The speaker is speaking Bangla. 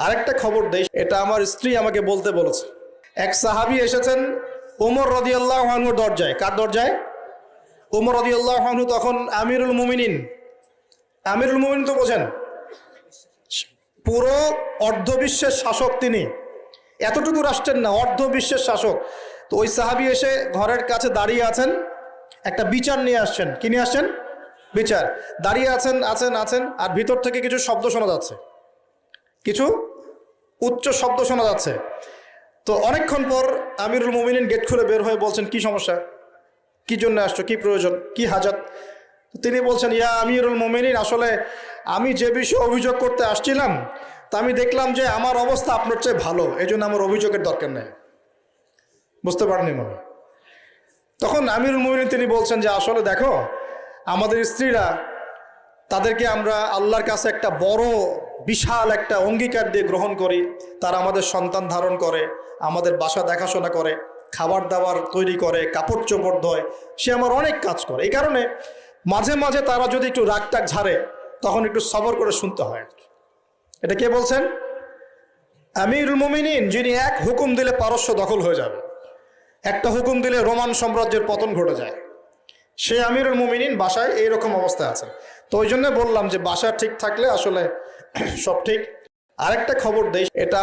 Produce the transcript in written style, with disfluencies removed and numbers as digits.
আরেকটা খবর দেই, এটা আমার স্ত্রী আমাকে বলতে বলেছে। এক সাহাবী এসেছেন ওমর রাদিয়াল্লাহু আনহুর দরজায়। কার দরজায়? ওমর রাদিয়াল্লাহু আনহু তখন আমিরুল মুমিনিন। আমিরুল মুমিনিন তো বোঝেন, পুরো অর্ধবিশ্বের শাসক তিনি। এতটুকু রাষ্ট্রের না, অর্ধবিশ্বের শাসক। তো ওই সাহাবী এসে ঘরের কাছে দাঁড়িয়ে আছেন, একটা বিচার নিয়ে আসছেন। কি নিয়ে আসছেন? বিচার। দাঁড়িয়ে আছেন আছেন আছেন আর ভিতর থেকে কিছু শব্দ শোনা যাচ্ছে, কিছু উচ্চ শব্দ শোনা যাচ্ছে। তো অনেকক্ষণ পর আমিরুল মুমিনিন গেট খুলে বের হয়ে বলছেন, কি সমস্যা, কি জন্য আসছো, কি প্রয়োজন, কি হাজাত? তিনি বলছেন, ইয়া আমিরুল মুমিনিন, আসলে আমি যে বিষয়ে অভিযোগ করতে আসছিলাম তা আমি দেখলাম যে আমার অবস্থা আপনার চেয়ে ভালো, এই জন্য আমার অভিযোগের দরকার নেই। বুঝতে পারেননি মনে? তখন আমিরুল মুমিনিন তিনি বলছেন যে আসলে দেখো, আমাদের স্ত্রীরা, তাদেরকে আমরা আল্লাহর কাছে একটা বড় বিশাল একটা অঙ্গীকার দিয়ে গ্রহণ করি। তারা আমাদের সন্তান ধারণ করে, আমাদের বাসা দেখাশোনা করে, খাবার দাবার তৈরি করে, কাপড় চোপড় ধোয়, সে আমার অনেক কাজ করে। এই কারণে মাঝে মাঝে তারা যদি একটু রাগ টাগ ঝাড়ে তখন একটু সবর করে শুনতে হয়। এটা কে বলছেন? আমিরুল মুমিনিন, যিনি এক হুকুম দিলে পারস্য দখল হয়ে যাবে, একটা হুকুম দিলে রোমান সাম্রাজ্যের পতন ঘটে যায়, সে আমিরুল মুমিনিন বাসায় এইরকম অবস্থায় আছেন। তো ওই জন্য বললাম যে বাসা ঠিক থাকলে আসলে সব ঠিক। আরেকটা খবর দেই, এটা